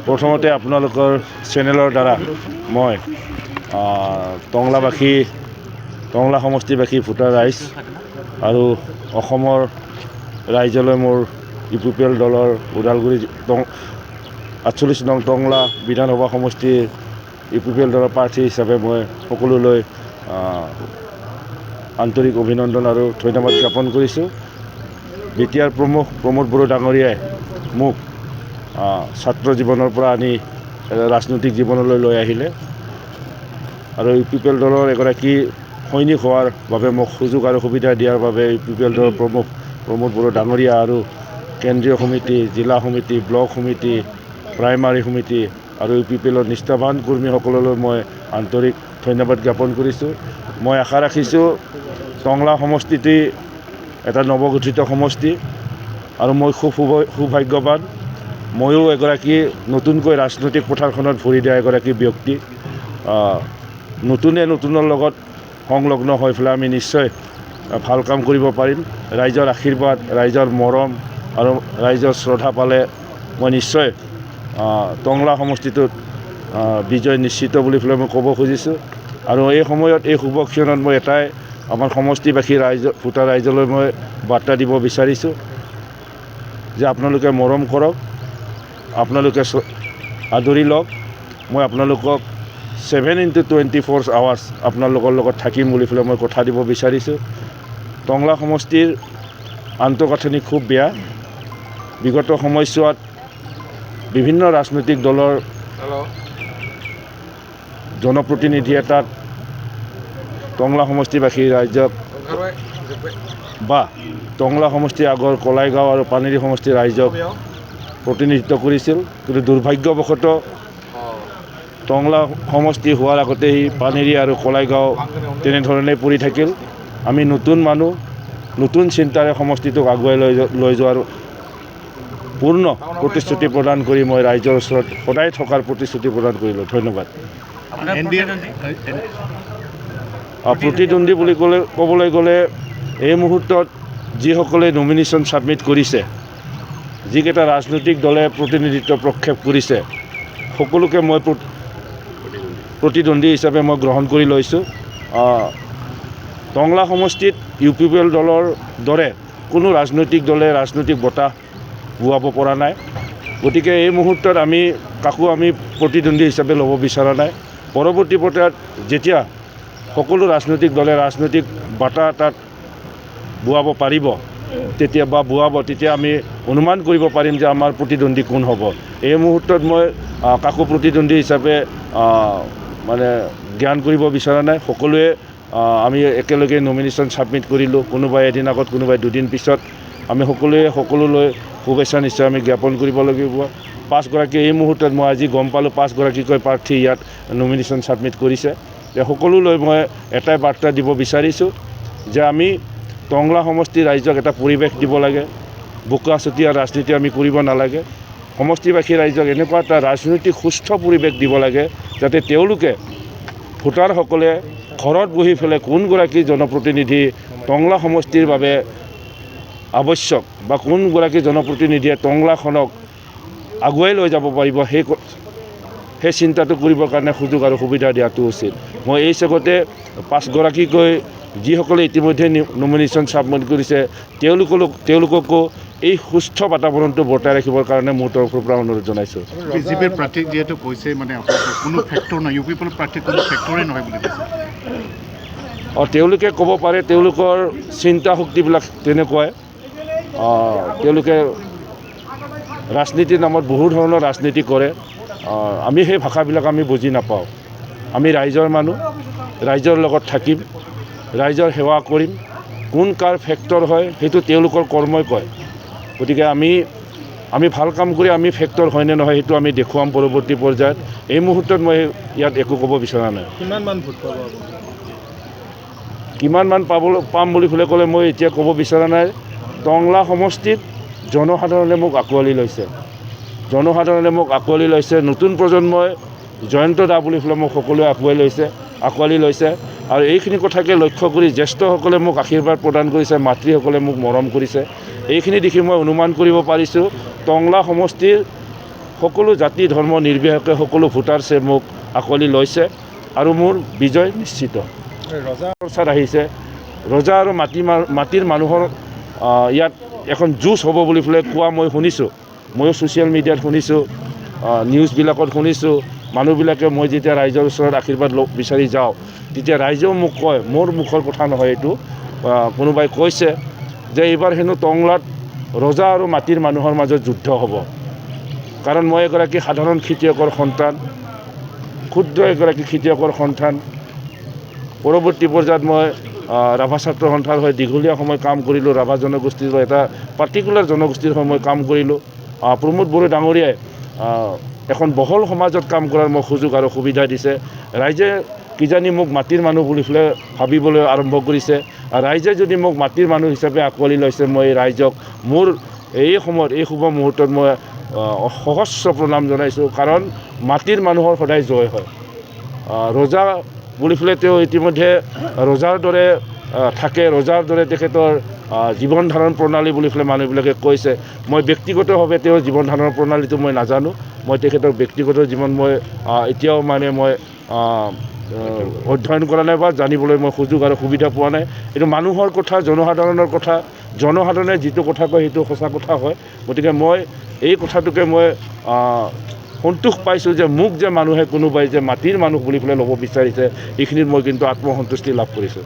প্ৰথমতে আপোনালোকৰ চেনেলৰ দ্বাৰা মই টংলা সমষ্টিবাসী ভোটাৰ ৰাইজ আৰু অসমৰ ৰাইজলৈ মোৰ UPPL দলৰ ওদালগুৰি 48 নং টংলা বিধানসভা সমষ্টিৰ UPPL দলৰ প্ৰাৰ্থী হিচাপে মই সকলোলৈ আন্তৰিক অভিনন্দন আৰু ধন্যবাদ জ্ঞাপন কৰিছোঁ। বিটিআৰ প্ৰমুখ প্ৰমোদ বড়ো ডাঙৰীয়াই মোক ছাত্ৰ জীৱনৰ পৰা আনি ৰাজনৈতিক জীৱনলৈ লৈ আহিলে আৰু UPPL দলৰ এগৰাকী সৈনিক হোৱাৰ বাবে মোক সুযোগ আৰু সুবিধা দিয়াৰ বাবে UPPL দলৰ প্ৰমুখ প্ৰমোদ বড়ো ডাঙৰীয়া আৰু কেন্দ্ৰীয় সমিতি, জিলা সমিতি, ব্লক সমিতি, প্ৰাইমাৰী সমিতি আৰু UPPLৰ নিষ্ঠাৱান কৰ্মীসকললৈ মই আন্তৰিক ধন্যবাদ জ্ঞাপন কৰিছোঁ। মই আশা ৰাখিছোঁ টংলা সমষ্টিটি এটা নৱগঠিত সমষ্টি আৰু মই খুব সৌভাগ্যৱান। ময়ো এগৰাকী নতুনকৈ ৰাজনৈতিক পথাৰখনত ভৰি দিয়া এগৰাকী ব্যক্তি। নতুনৰ লগত সংলগ্ন হৈ পেলাই আমি নিশ্চয় ভাল কাম কৰিব পাৰিম। ৰাইজৰ আশীৰ্বাদ, ৰাইজৰ মৰম আৰু ৰাইজৰ শ্ৰদ্ধা পালে মই নিশ্চয় টংলা সমষ্টিটোত বিজয় নিশ্চিত বুলি পেলাই মই ক'ব খুজিছোঁ। আৰু এই সময়ত এই শুভ ক্ষণত মই এটাই আমাৰ সমষ্টিবাসী ভোটাৰ ৰাইজলৈ মই বাৰ্তা দিব বিচাৰিছোঁ যে আপোনালোকে মৰম কৰক, আপোনালোকে আদৰি লওক। মই আপোনালোকক 7x24 আৱাৰ্ছ আপোনালোকৰ লগত থাকিম বুলি পেলাই মই কথা দিব বিচাৰিছোঁ। টংলা সমষ্টিৰ আন্তঃগাঁথনি খুব বেয়া। বিগত সময়ছোৱাত বিভিন্ন ৰাজনৈতিক দলৰ জনপ্ৰতিনিধিয়ে তাত টংলা সমষ্টিবাসী ৰাইজক বা টংলা সমষ্টিৰ আগৰ কলাইগাঁও আৰু পানেৰী সমষ্টিৰ ৰাইজক প্ৰতিনিধিত্ব কৰিছিল। কিন্তু দুৰ্ভাগ্যবশতঃ টংলা সমষ্টি হোৱাৰ আগতেই পানেৰী আৰু কলাইগাঁও তেনেধৰণে পৰি থাকিল। আমি নতুন মানুহ, নতুন চিন্তাৰে সমষ্টিটোক আগুৱাই লৈ যোৱাৰ পূৰ্ণ প্ৰতিশ্ৰুতি প্ৰদান কৰি মই ৰাইজৰ ওচৰত সদায় থকাৰ প্ৰতিশ্ৰুতি প্ৰদান কৰিলোঁ। ধন্যবাদ। প্ৰতিদ্বন্দ্বী বুলি ক'বলৈ গ'লে এই মুহূৰ্তত যিসকলে নমিনেশ্যন ছাবমিট কৰিছে, যিকেইটা ৰাজনৈতিক দলে প্ৰতিনিধিত্ব প্ৰক্ষেপ কৰিছে, সকলোকে মই প্ৰতিদ্বন্দ্বী হিচাপে মই গ্ৰহণ কৰি লৈছোঁ। টংলা সমষ্টিত UPPL দলৰ দৰে কোনো ৰাজনৈতিক দলে ৰাজনৈতিক বঁটা বোৱাব পৰা নাই। গতিকে এই মুহূৰ্তত আমি কাকো প্ৰতিদ্বন্দ্বী হিচাপে ল'ব বিচৰা নাই। পৰৱৰ্তী পৰ্যায়ত যেতিয়া সকলো ৰাজনৈতিক দলে ৰাজনৈতিক বঁটা তাত বোৱাব পাৰিব, তেতিয়া আমি অনুমান কৰিব পাৰিম যে আমাৰ প্ৰতিদ্বন্দ্বী কোন হ'ব। এই মুহূৰ্তত মই কাকো প্ৰতিদ্বন্দ্বী হিচাপে জ্ঞান কৰিব বিচৰা নাই। সকলোৱে আমি একেলগে নমিনেশ্যন ছাবমিট কৰিলোঁ, কোনোবাই এদিন আগত, কোনোবাই দুদিন পিছত। আমি সকলোলৈ শুভেচ্ছা নিশ্চয় আমি জ্ঞাপন কৰিব লাগিব। 5গৰাকী এই মুহূৰ্তত মই আজি গম পালোঁ 5গৰাকীকৈ প্ৰাৰ্থী ইয়াত নমিনেশ্যন ছাবমিট কৰিছে। সকলোলৈ মই এটাই বাৰ্তা দিব বিচাৰিছোঁ যে আমি টংলা সমষ্টিৰ ৰাইজক এটা পৰিৱেশ দিব লাগে। বোকা-চতিয়া ৰাজনীতি আমি কৰিব নালাগে। সমষ্টিবাসী ৰাইজক এনেকুৱা এটা ৰাজনৈতিক সুস্থ পৰিৱেশ দিব লাগে যাতে তেওঁলোকে ভোটাৰসকলে ঘৰত বহি পেলাই কোনগৰাকী জনপ্ৰতিনিধি টংলা সমষ্টিৰ বাবে আৱশ্যক বা কোনগৰাকী জনপ্ৰতিনিধিয়ে টংলাখনক আগুৱাই লৈ যাব পাৰিব, সেই চিন্তাটো কৰিবৰ কাৰণে সুযোগ আৰু সুবিধা দিয়াটো উচিত। মই এই চেগতে 5গৰাকীকৈ যিসকলে ইতিমধ্যে নমিনেশ্যন ছাবমিট কৰিছে তেওঁলোককো এই সুস্থ বাতাবৰণটো বৰ্তাই ৰাখিবৰ কাৰণে মোৰ তৰফৰ পৰা অনুৰোধ জনাইছোঁ। বিজেপিৰ প্ৰাৰ্থীক যিহেতু কৈছে কোনো ফেক্টৰ নহয়, UPPL প্ৰাৰ্থীৰ কোনো ফেক্টৰে নহয় বুলি কৈছে। তেওঁলোকে ক'ব পাৰে, তেওঁলোকৰ চিন্তা শক্তিবিলাক তেনেকুৱাই। তেওঁলোকে ৰাজনীতিৰ নামত বহু ধৰণৰ ৰাজনীতি কৰে। আমি সেই ভাষাবিলাক আমি বুজি নাপাওঁ। আমি ৰাইজৰ মানুহ, ৰাইজৰ লগত থাকিম, ৰাইজৰ সেৱা কৰিম। কোন কাৰ ফেক্টৰ হয় সেইটো তেওঁলোকৰ কৰ্মই কয়। গতিকে আমি ভাল কাম কৰি আমি ফেক্টৰ হয়নে নহয় সেইটো আমি দেখুৱাম পৰৱৰ্তী পৰ্যায়ত। এই মুহূৰ্তত মই ইয়াত একো ক'ব বিচৰা নাই। কিমান মান পাম বুলি ক'লে মই এতিয়া ক'ব বিচৰা নাই। টংলা সমষ্টিত জনসাধাৰণে মোক আঁকোৱালি লৈছে। নতুন প্ৰজন্মই জয়ন্ত দা বুলি পেলাই মোক সকলোৱে আঁকোৱালি লৈছে। আৰু এইখিনি কথাকে লক্ষ্য কৰি জ্যেষ্ঠসকলে মোক আশীৰ্বাদ প্ৰদান কৰিছে, মাতৃসকলে মোক মৰম কৰিছে। এইখিনি দেখি মই অনুমান কৰিব পাৰিছোঁ টংলা সমষ্টিৰ সকলো জাতি ধৰ্ম নিৰ্বিশেষে সকলো ভোটাৰছে মোক আঁকোৱালি লৈছে আৰু মোৰ বিজয় নিশ্চিত। ৰজা চৰ্চাত আহিছে ৰজা আৰু মাটিৰ মানুহৰ ইয়াত এখন যুঁজ হ'ব বুলি পেলাই কোৱা মই শুনিছোঁ। ময়ো ছ'চিয়েল মিডিয়াত শুনিছোঁ, নিউজবিলাকত শুনিছোঁ। মানুহবিলাকে মই যেতিয়া ৰাইজৰ ওচৰত আশীৰ্বাদ বিচাৰি যাওঁ তেতিয়া ৰাইজেও মোক কয়, মোৰ মুখৰ কথা নহয় এইটো, কোনোবাই কৈছে যে এইবাৰ হেনো টংলাত ৰজা আৰু মাটিৰ মানুহৰ মাজত যুদ্ধ হ'ব। কাৰণ মই এগৰাকী সাধাৰণ খেতিয়কৰ সন্তান, ক্ষুদ্ৰ এগৰাকী খেতিয়কৰ সন্তান। পৰৱৰ্তী পৰ্যায়ত মই ৰাভা ছাত্ৰ সন্থাৰ হৈ দীঘলীয়া সময় কাম কৰিলোঁ। ৰাভা জনগোষ্ঠীৰ এটা পাৰ্টিকুলাৰ জনগোষ্ঠীৰ হৈ মই কাম কৰিলোঁ। প্ৰমোদ বড়ো ডাঙৰীয়াই এখন বহল সমাজত কাম কৰাৰ মোক সুযোগ আৰু সুবিধা দিছে। ৰাইজে কিজানি মোক মাটিৰ মানুহ বুলি পেলাই ভাবিবলৈ আৰম্ভ কৰিছে। ৰাইজে যদি মোক মাটিৰ মানুহ হিচাপে আঁকোৱালি লৈছে, মই ৰাইজক মোৰ এই সময়ত এই শুভ মুহূৰ্তত মই সহস্ৰ প্ৰণাম জনাইছোঁ। কাৰণ মাটিৰ মানুহৰ সদায় জয় হয়। ৰজা বুলি পেলাই তেওঁ ইতিমধ্যে ৰজাৰ দৰে থাকে, ৰজাৰ দৰে তেখেতৰ জীৱন ধাৰণ প্ৰণালী বুলি পেলাই মানুহবিলাকে কৈছে। মই ব্যক্তিগতভাৱে তেওঁৰ জীৱন ধাৰণৰ প্ৰণালীটো মই নাজানো। মই তেখেতৰ ব্যক্তিগত জীৱন মই এতিয়াও মই অধ্যয়ন কৰা নাই বা জানিবলৈ মই সুযোগ আৰু সুবিধা পোৱা নাই। এইটো মানুহৰ কথা, জনসাধাৰণৰ কথা, জনসাধাৰণে যিটো কথা কয় সেইটো সঁচা কথা হয়। গতিকে মই এই কথাটোকে মই সন্তোষ পাইছোঁ যে মোক যে মানুহে কোনোবাই যে মাটিৰ মানুহ বুলি পেলাই ল'ব বিচাৰিছে, এইখিনিত মই কিন্তু আত্মসন্তুষ্টি লাভ কৰিছোঁ।